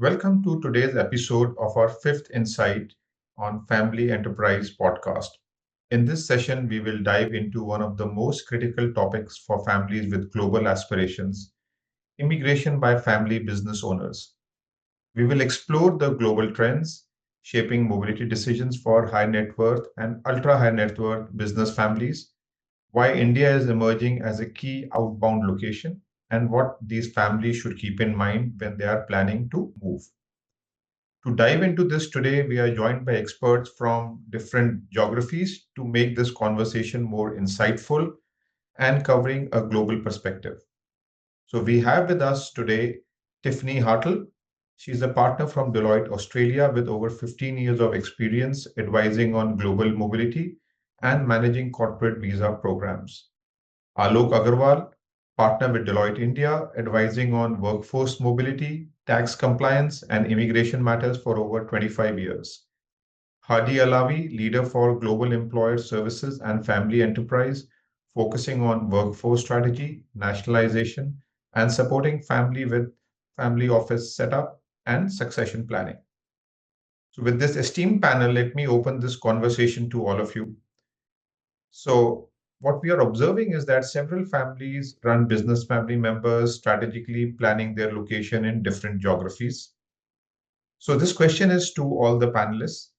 Welcome to today's episode of our fifth Insight on Family Enterprise podcast. In this session, we will dive into one of the most critical topics for families with global aspirations: immigration by family business owners. We will explore the global trends shaping mobility decisions for high net worth and ultra high net worth business families, why India is emerging as a key outbound location, and what these families should keep in mind when they are planning to move. To dive into this today, we are joined by experts from different geographies to make this conversation more insightful and covering a global perspective. So, we have with us today Tiffany Hartle. She's a partner from Deloitte, Australia, with over 15 years of experience advising on global mobility and managing corporate visa programs. Alok Agarwal, partner with Deloitte India, advising on workforce mobility, tax compliance, and immigration matters for over 25 years. Hadi Alawi, leader for Global Employer Services and Family Enterprise, focusing on workforce strategy, nationalization, and supporting family with family office setup and succession planning. So, with this esteemed panel, let me open this conversation to all of you. So, what we are observing is that several families run business family members strategically planning their location in different geographies. So, this question is to all the panelists.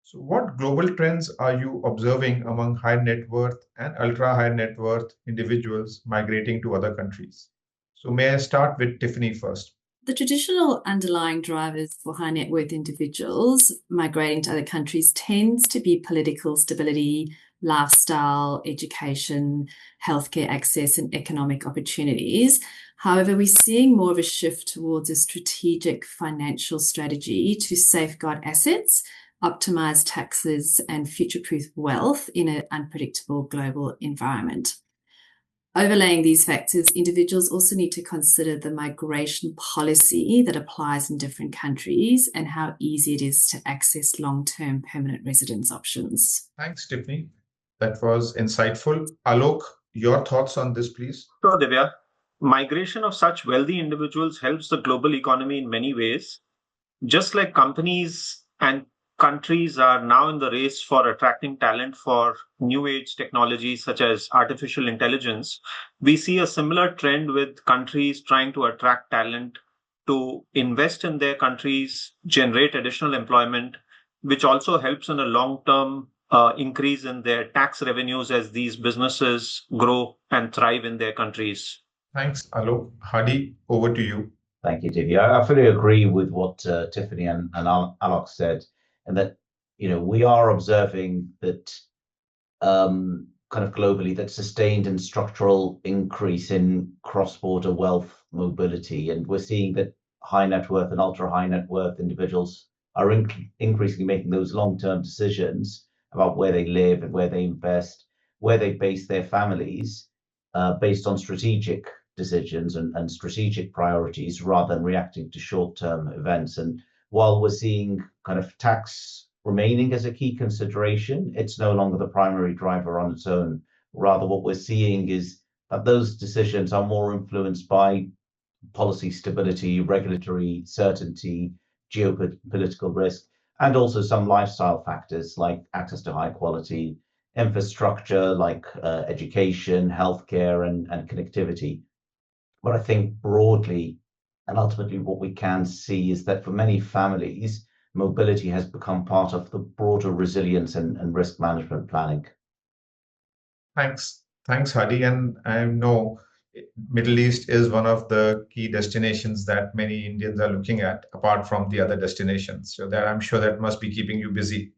So, what global trends are you observing among high net worth and ultra high net worth individuals migrating to other countries? So, may I start with Tiffany first? The traditional underlying drivers for high net worth individuals migrating to other countries tends to be political stability, lifestyle, education, healthcare access, and economic opportunities. However, we're seeing more of a shift towards a strategic financial strategy to safeguard assets, optimize taxes, and future-proof wealth in an unpredictable global environment. Overlaying these factors, individuals also need to consider the migration policy that applies in different countries and how easy it is to access long-term permanent residence options. Thanks, Tiffany. That was insightful. Alok, your thoughts on this, please? So, Divya, migration of such wealthy individuals helps the global economy in many ways. Just like companies and countries are now in the race for attracting talent for new age technologies such as artificial intelligence, we see a similar trend with countries trying to attract talent to invest in their countries, generate additional employment, which also helps in a long term increase in their tax revenues as these businesses grow and thrive in their countries. Thanks, Alok. Hadi, over to you. Thank you, Divya. I fully agree with what Tiffany and Alok said, and that we are observing that kind of globally that sustained and structural increase in cross-border wealth mobility, and we're seeing that high net worth and ultra high net worth individuals are increasingly making those long-term decisions about where they live and where they invest, where they base their families, based on strategic decisions and strategic priorities rather than reacting to short-term events. And while we're seeing kind of tax remaining as a key consideration, it's no longer the primary driver on its own. Rather, what we're seeing is that those decisions are more influenced by policy stability, regulatory certainty, geopolitical risk, and also some lifestyle factors like access to high quality infrastructure like education, healthcare, and connectivity. But I think broadly and ultimately what we can see is that for many families, mobility has become part of the broader resilience and risk management planning. Thanks. Thanks, Hadi. And I know Middle East is one of the key destinations that many Indians are looking at, apart from the other destinations. So that I'm sure that must be keeping you busy.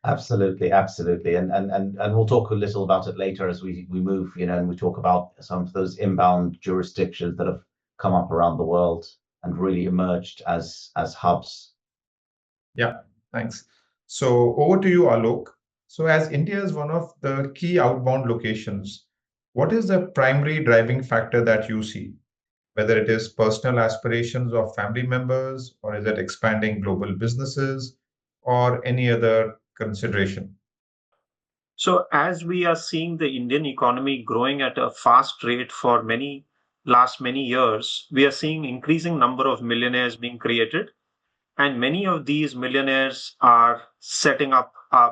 Absolutely, absolutely. And we'll talk a little about it later as we move, and we talk about some of those inbound jurisdictions that have come up around the world and really emerged as hubs. Yeah, thanks. So over to you, Alok. So as India is one of the key outbound locations, what is the primary driving factor that you see? Whether it is personal aspirations of family members, or is it expanding global businesses, or any other consideration? So, as we are seeing the Indian economy growing at a fast rate for many years, we are seeing increasing number of millionaires being created. And many of these millionaires are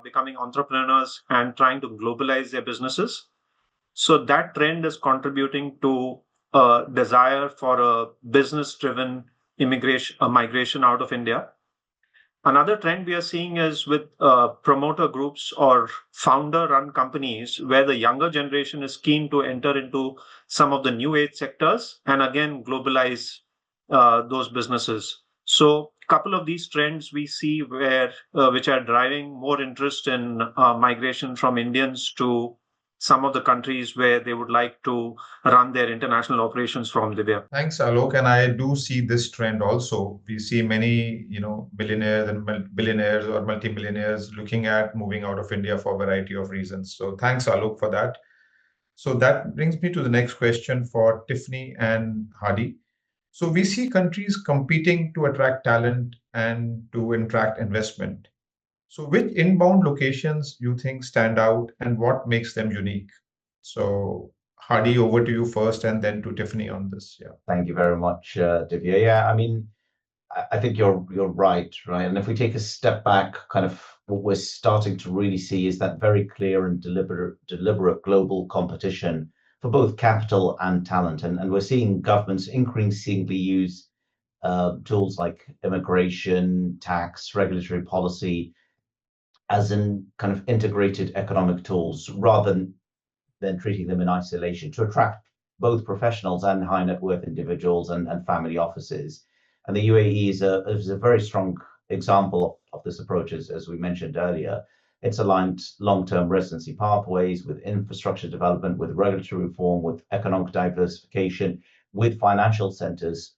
becoming entrepreneurs and trying to globalize their businesses. So that trend is contributing to a desire for a business-driven migration out of India. Another trend we are seeing is with promoter groups or founder-run companies where the younger generation is keen to enter into some of the new age sectors and again globalize those businesses. So a couple of these trends we see which are driving more interest in migration from Indians to some of the countries where they would like to run their international operations from, Divya. Thanks, Alok. And I do see this trend also. We see many, billionaires and billionaires or multimillionaires looking at moving out of India for a variety of reasons. So thanks, Alok, for that. So that brings me to the next question for Tiffany and Hadi. So we see countries competing to attract talent and to attract investment. So which inbound locations you think stand out and what makes them unique? So Hadi, over to you first and then to Tiffany on this. Yeah. Thank you very much, Divya. Yeah, I mean, I think you're right? And if we take a step back, kind of what we're starting to really see is that very clear and deliberate global competition for both capital and talent. And we're seeing governments increasingly use tools like immigration, tax, regulatory policy as in kind of integrated economic tools rather than treating them in isolation to attract both professionals and high net worth individuals and family offices. And the UAE is a very strong example of this approach, as we mentioned earlier. It's aligned long-term residency pathways with infrastructure development, with regulatory reform, with economic diversification, with financial centers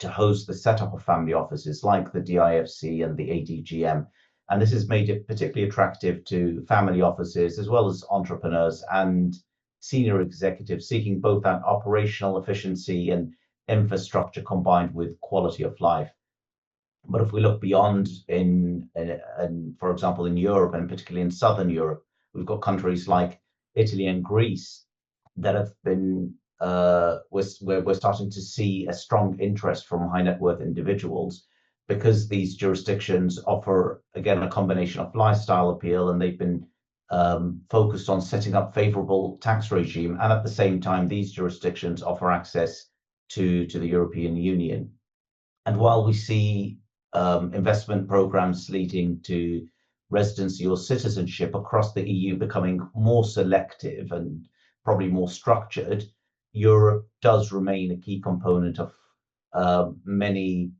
to host the setup of family offices like the DIFC and the ADGM. And this has made it particularly attractive to family offices as well as entrepreneurs and senior executives seeking both that operational efficiency and infrastructure combined with quality of life. But if we look beyond for example, in Europe and particularly in Southern Europe, we've got countries like Italy and Greece that have been we're starting to see a strong interest from high net worth individuals because these jurisdictions offer, again, a combination of lifestyle appeal, and they've been focused on setting up favorable tax regime. And at the same time, these jurisdictions offer access to the European Union. And while we see investment programs leading to residency or citizenship across the EU becoming more selective and probably more structured, Europe does remain a key component of many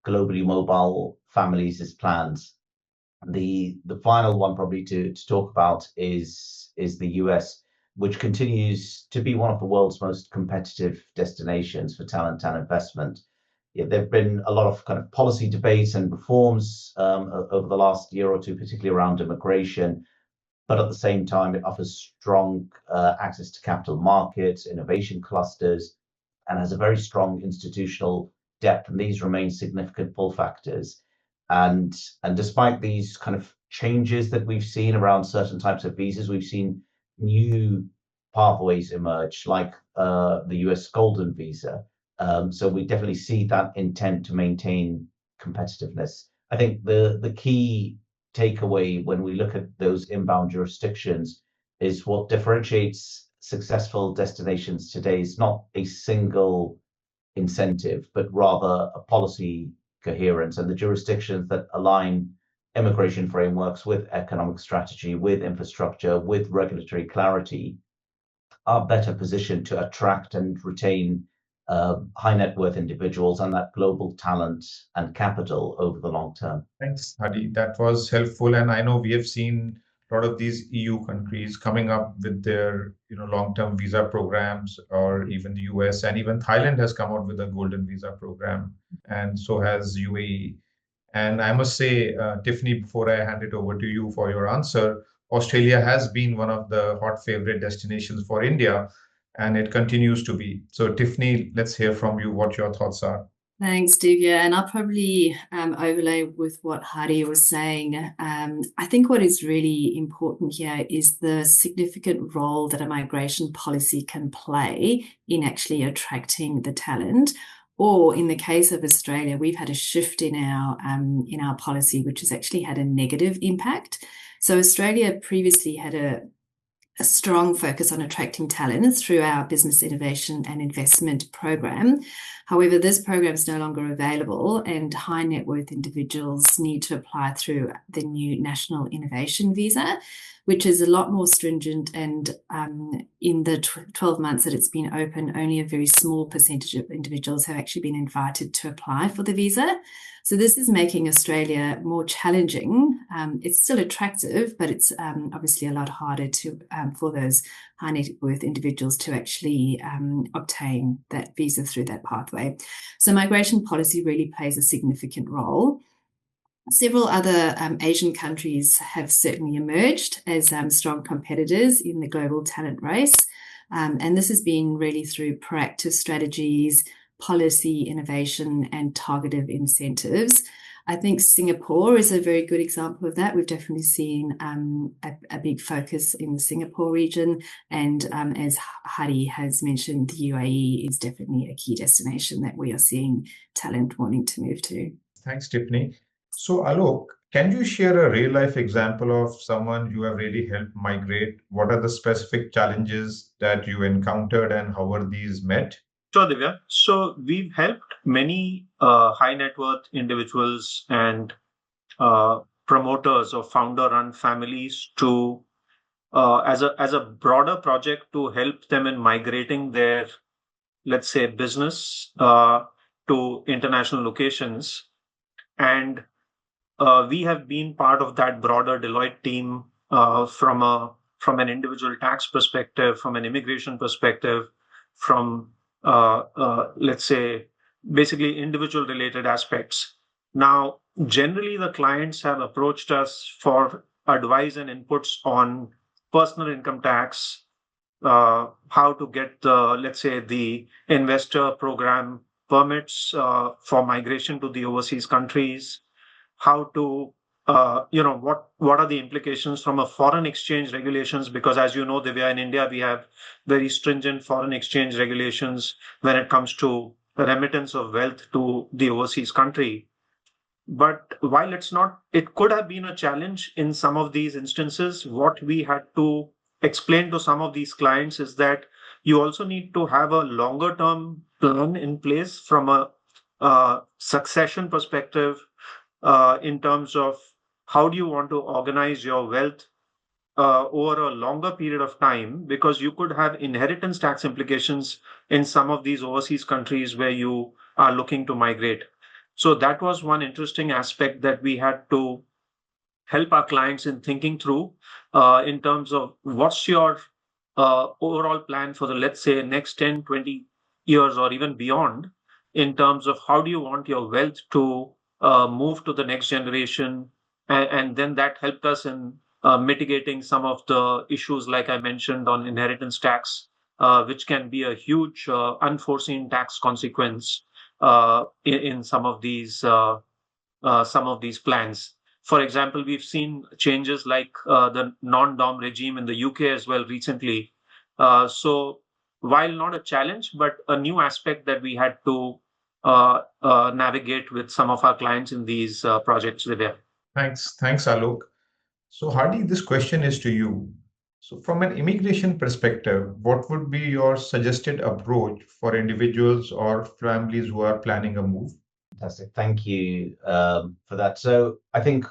globally mobile families' plans. The final one probably to talk about is the US, which continues to be one of the world's most competitive destinations for talent and investment. There have been a lot of kind of policy debates and reforms over the last year or two, particularly around immigration. But at the same time, it offers strong access to capital markets, innovation clusters, and has a very strong institutional depth. And these remain significant pull factors. And despite these kind of changes that we've seen around certain types of visas, we've seen new pathways emerge, like the US Golden Visa. So we definitely see that intent to maintain competitiveness. I think the key takeaway when we look at those inbound jurisdictions is what differentiates successful destinations today is not a single incentive, but rather a policy coherence, and the jurisdictions that align immigration frameworks with economic strategy, with infrastructure, with regulatory clarity are better positioned to attract and retain high net worth individuals and that global talent and capital over the long term. Thanks, Hadi. That was helpful. And I know we have seen a lot of these EU countries coming up with their, long-term visa programs, or even the US, and even Thailand has come out with a golden visa program, and so has UAE. And I must say, Tiffany, before I hand it over to you for your answer, Australia has been one of the hot favorite destinations for India, and it continues to be. So, Tiffany, let's hear from you what your thoughts are. Thanks, Divya. And I'll probably overlay with what Hadi was saying. I think what is really important here is the significant role that a migration policy can play in actually attracting the talent, Or in the case of Australia, we've had a shift in our policy, which has actually had a negative impact. So Australia previously had a strong focus on attracting talent through our business innovation and investment program. However, this program is no longer available, and high net worth individuals need to apply through the new National Innovation Visa, which is a lot more stringent. And in the 12 months that it's been open, only a very small percentage of individuals have actually been invited to apply for the visa. So this is making Australia more challenging. It's still attractive, but it's obviously a lot harder to for those high net worth individuals to actually obtain that visa through that pathway. So migration policy really plays a significant role. Several other Asian countries have certainly emerged as strong competitors in the global talent race. And this has been really through proactive strategies, policy innovation, and targeted incentives. I think Singapore is a very good example of that. We've definitely seen a big focus in the Singapore region. And as Hadi has mentioned, the UAE is definitely a key destination that we are seeing talent wanting to move to. Thanks, Tiffany. So, Alok, can you share a real life example of someone you have really helped migrate? What are the specific challenges that you encountered and how were these met? Sure, Divya. So we've helped many high net worth individuals and promoters or founder-run families to as a broader project to help them in migrating their, let's say, business to international locations. And we have been part of that broader Deloitte team from an individual tax perspective, from an immigration perspective, from let's say, basically individual related aspects. Now, generally, the clients have approached us for advice and inputs on personal income tax, how to get let's say, the investor program permits for migration to the overseas countries, how to what are the implications from a foreign exchange regulations, because as you know, Divya, in India we have very stringent foreign exchange regulations when it comes to remittance of wealth to the overseas country. But while it could have been a challenge in some of these instances, what we had to explain to some of these clients is that you also need to have a longer term plan in place from a succession perspective, in terms of how do you want to organize your wealth over a longer period of time, because you could have inheritance tax implications in some of these overseas countries where you are looking to migrate. So that was one interesting aspect that we had to help our clients in thinking through, in terms of what's your overall plan for the, let's say, next 10, 20 years or even beyond, in terms of how do you want your wealth to move to the next generation. And then that helped us in mitigating some of the issues, like I mentioned, on inheritance tax, which can be a huge unforeseen tax consequence in some of these plans. For example, we've seen changes like the non-dom regime in the UK as well recently. So while not a challenge, but a new aspect that we had to navigate with some of our clients in these projects, Divya. Thanks, Alok. So, Hardy, this question is to you. So, from an immigration perspective, what would be your suggested approach for individuals or families who are planning a move? Fantastic. Thank you for that. So I think,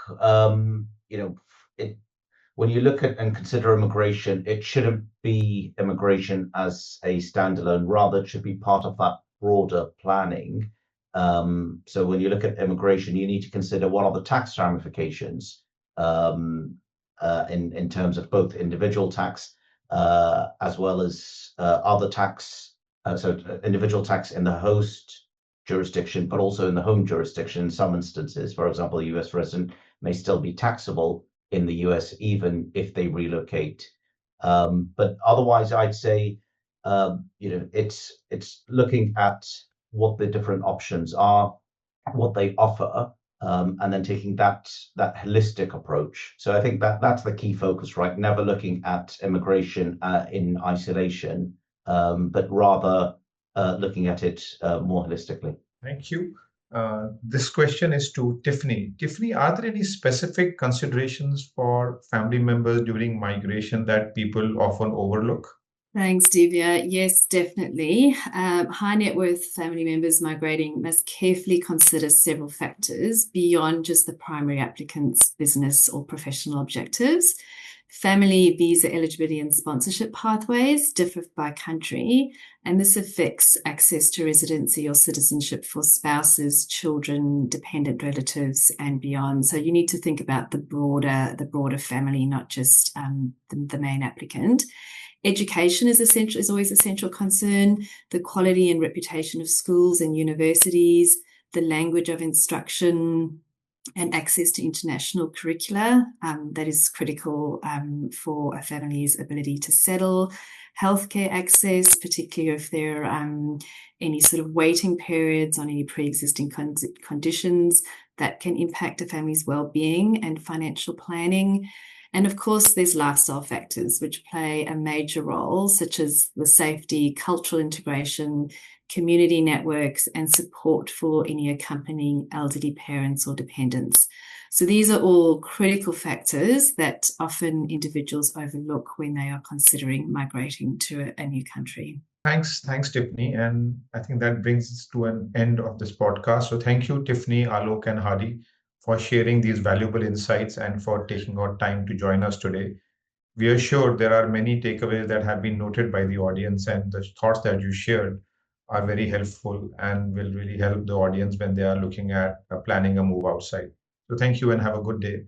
when you look at and consider immigration, it shouldn't be immigration as a standalone, rather it should be part of that broader planning. So when you look at immigration, you need to consider what are the tax ramifications in terms of both individual tax as well as other tax, so individual tax in the host jurisdiction, but also in the home jurisdiction. In some instances, for example, a US resident may still be taxable in the US even if they relocate. But otherwise, I'd say it's looking at what the different options are, what they offer, and then taking that holistic approach. So I think that's the key focus, right? Never looking at immigration in isolation, but rather looking at it more holistically. Thank you. This question is to Tiffany. Tiffany, are there any specific considerations for family members during migration that people often overlook? Thanks, Divya. Yes, definitely. High net worth family members migrating must carefully consider several factors beyond just the primary applicant's business or professional objectives. Family visa eligibility and sponsorship pathways differ by country, and this affects access to residency or citizenship for spouses, children, dependent relatives, and beyond. So you need to think about the broader family, not just the main applicant. Education is always a central concern. The quality and reputation of schools and universities, the language of instruction, and access to international curricula that is critical for a family's ability to settle. Healthcare access, particularly if there are any sort of waiting periods on any pre-existing conditions that can impact a family's well-being and financial planning. And of course, there's lifestyle factors which play a major role, such as the safety, cultural integration, community networks, and support for any accompanying elderly parents or dependents. So these are all critical factors that often individuals overlook when they are considering migrating to a new country. Thanks, Tiffany. And I think that brings us to an end of this podcast. So thank you, Tiffany, Alok, and Hadi, for sharing these valuable insights and for taking out time to join us today. We are sure there are many takeaways that have been noted by the audience, and the thoughts that you shared are very helpful and will really help the audience when they are looking at planning a move outside. So thank you and have a good day.